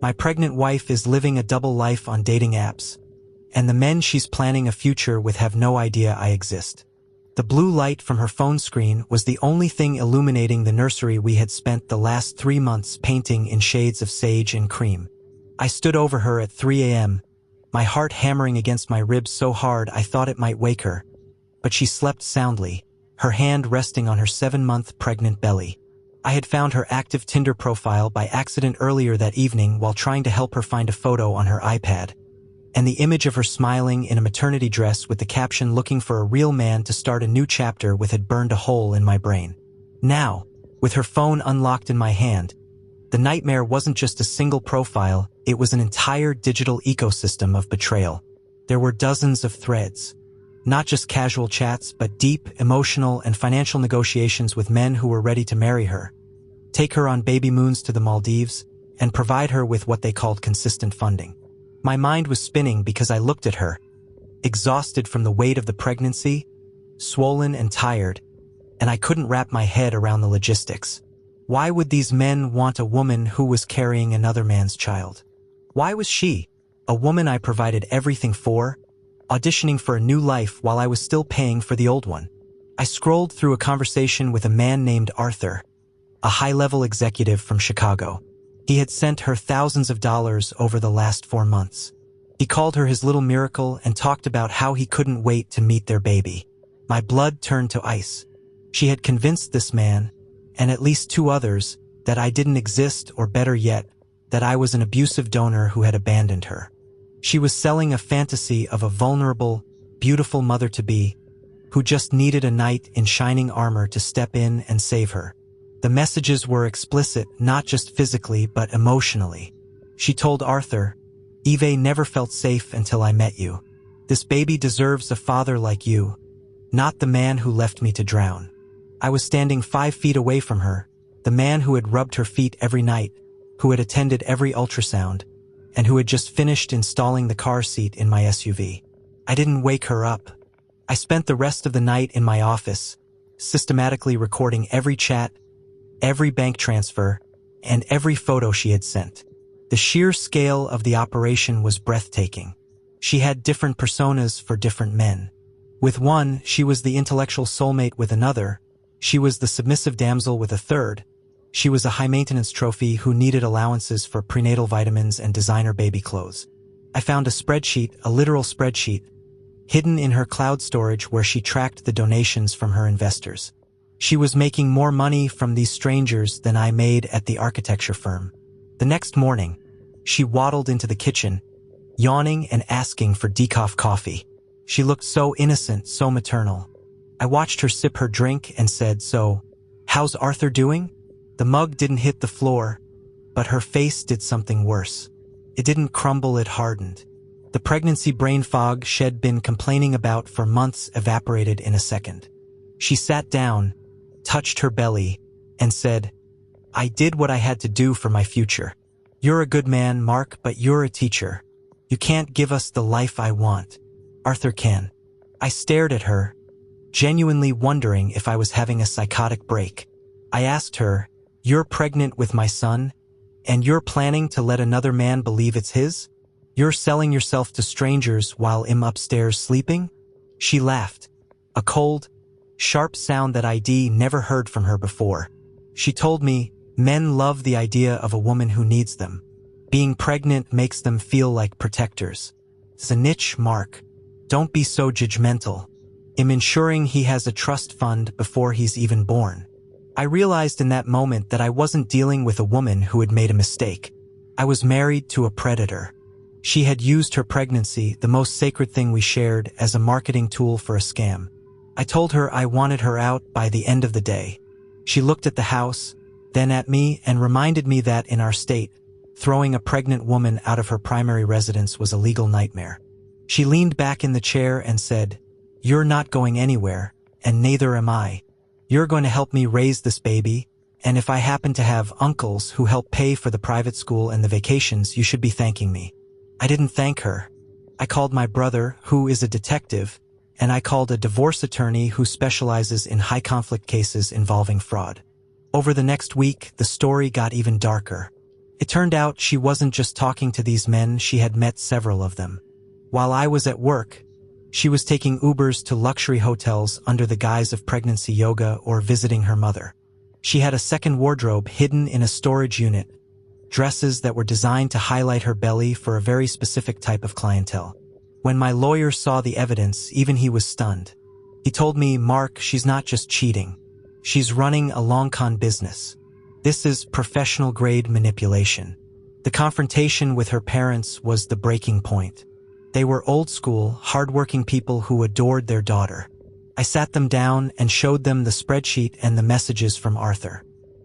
My pregnant wife is living a double life on dating apps, and the men she's planning a future with have no idea I exist. The blue light from her phone screen was the only thing illuminating the nursery we had spent the last 3 months painting in shades of sage and cream. I stood over her at 3 a.m., my heart hammering against my ribs so hard I thought it might wake her. But she slept soundly, her hand resting on her 7-month pregnant belly. I had found her active Tinder profile by accident earlier that evening while trying to help her find a photo on her iPad. And the image of her smiling in a maternity dress with the caption "looking for a real man to start a new chapter with" had burned a hole in my brain. Now, with her phone unlocked in my hand, the nightmare wasn't just a single profile, it was an entire digital ecosystem of betrayal. There were dozens of threads. Not just casual chats, but deep, emotional, and financial negotiations with men who were ready to marry her, take her on baby moons to the Maldives, and provide her with what they called consistent funding. My mind was spinning because I looked at her, exhausted from the weight of the pregnancy, swollen and tired, and I couldn't wrap my head around the logistics. Why would these men want a woman who was carrying another man's child? Why was she, a woman I provided everything for, auditioning for a new life while I was still paying for the old one? I scrolled through a conversation with a man named Arthur, a high-level executive from Chicago. He had sent her thousands of dollars over the last 4 months. He called her his little miracle and talked about how he couldn't wait to meet their baby. My blood turned to ice. She had convinced this man, and at least 2 others, that I didn't exist, or better yet, that I was an abusive donor who had abandoned her. She was selling a fantasy of a vulnerable, beautiful mother-to-be who just needed a knight in shining armor to step in and save her. The messages were explicit, not just physically but emotionally. She told Arthur, "Eve never felt safe until I met you. This baby deserves a father like you, not the man who left me to drown." I was standing 5 feet away from her, the man who had rubbed her feet every night, who had attended every ultrasound, and who had just finished installing the car seat in my SUV. I didn't wake her up. I spent the rest of the night in my office, systematically recording every chat, every bank transfer, and every photo she had sent. The sheer scale of the operation was breathtaking. She had different personas for different men. With one, she was the intellectual soulmate; with another, she was the submissive damsel; with a third, she was a high-maintenance trophy who needed allowances for prenatal vitamins and designer baby clothes. I found a spreadsheet, a literal spreadsheet, hidden in her cloud storage where she tracked the donations from her investors. She was making more money from these strangers than I made at the architecture firm. The next morning, she waddled into the kitchen, yawning and asking for decaf coffee. She looked so innocent, so maternal. I watched her sip her drink and said, "So, how's Arthur doing?" The mug didn't hit the floor, but her face did something worse. It didn't crumble, it hardened. The pregnancy brain fog she'd been complaining about for months evaporated in a second. She sat down, touched her belly, and said, "I did what I had to do for my future. You're a good man, Mark, but you're a teacher. You can't give us the life I want. Arthur can." I stared at her, genuinely wondering if I was having a psychotic break. I asked her, "You're pregnant with my son, and you're planning to let another man believe it's his? You're selling yourself to strangers while I'm upstairs sleeping?" She laughed, a cold, sharp sound that I'd never heard from her before. She told me, "Men love the idea of a woman who needs them. Being pregnant makes them feel like protectors. It's a niche, Mark. Don't be so judgmental. I'm ensuring he has a trust fund before he's even born." I realized in that moment that I wasn't dealing with a woman who had made a mistake. I was married to a predator. She had used her pregnancy, the most sacred thing we shared, as a marketing tool for a scam. I told her I wanted her out by the end of the day. She looked at the house, then at me, and reminded me that in our state, throwing a pregnant woman out of her primary residence was a legal nightmare. She leaned back in the chair and said, "You're not going anywhere, and neither am I. You're going to help me raise this baby, and if I happen to have uncles who help pay for the private school and the vacations, you should be thanking me." I didn't thank her. I called my brother, who is a detective, and I called a divorce attorney who specializes in high-conflict cases involving fraud. Over the next week, the story got even darker. It turned out she wasn't just talking to these men, she had met several of them. While I was at work, she was taking Ubers to luxury hotels under the guise of pregnancy yoga or visiting her mother. She had a second wardrobe hidden in a storage unit, dresses that were designed to highlight her belly for a very specific type of clientele. When my lawyer saw the evidence, even he was stunned. He told me, "Mark, she's not just cheating. She's running a long-con business. This is professional-grade manipulation." The confrontation with her parents was the breaking point. They were old-school, hard-working people who adored their daughter. I sat them down and showed them the spreadsheet and the messages from Arthur.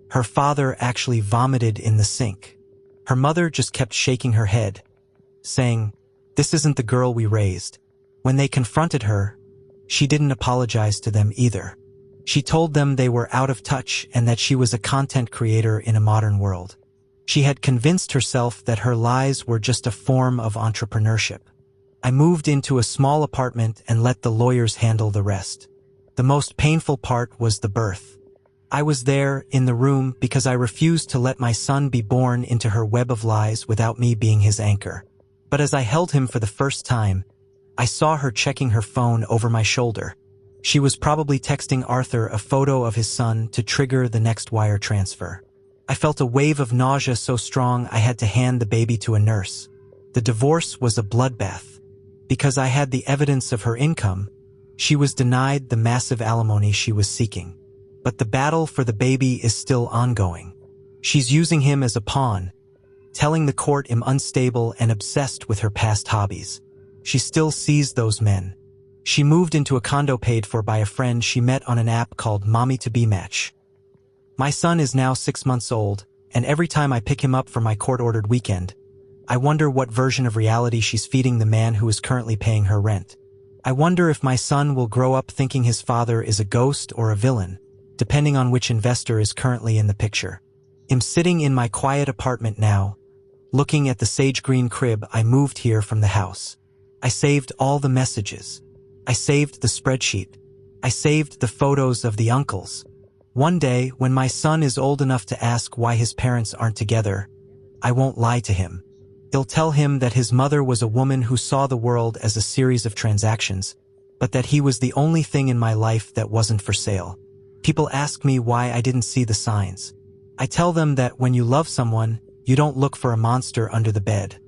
Her father actually vomited in the sink. Her mother just kept shaking her head, saying, "This isn't the girl we raised." When they confronted her, she didn't apologize to them either. She told them they were out of touch and that she was a content creator in a modern world. She had convinced herself that her lies were just a form of entrepreneurship. I moved into a small apartment and let the lawyers handle the rest. The most painful part was the birth. I was there, in the room, because I refused to let my son be born into her web of lies without me being his anchor. But as I held him for the first time, I saw her checking her phone over my shoulder. She was probably texting Arthur a photo of his son to trigger the next wire transfer. I felt a wave of nausea so strong I had to hand the baby to a nurse. The divorce was a bloodbath. Because I had the evidence of her income, she was denied the massive alimony she was seeking. But the battle for the baby is still ongoing. She's using him as a pawn, telling the court I'm unstable and obsessed with her past hobbies. She still sees those men. She moved into a condo paid for by a friend she met on an app called Mommy to Be Match. My son is now 6 months old, and every time I pick him up for my court-ordered weekend, I wonder what version of reality she's feeding the man who is currently paying her rent. I wonder if my son will grow up thinking his father is a ghost or a villain, depending on which investor is currently in the picture. I'm sitting in my quiet apartment now, looking at the sage green crib I moved here from the house. I saved all the messages. I saved the spreadsheet. I saved the photos of the uncles. One day, when my son is old enough to ask why his parents aren't together, I won't lie to him. I'll tell him that his mother was a woman who saw the world as a series of transactions, but that he was the only thing in my life that wasn't for sale. People ask me why I didn't see the signs. I tell them that when you love someone, you don't look for a monster under the bed,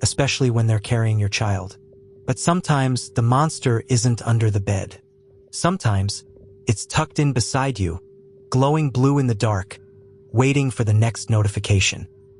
especially when they're carrying your child. But sometimes the monster isn't under the bed. Sometimes it's tucked in beside you, glowing blue in the dark, waiting for the next notification.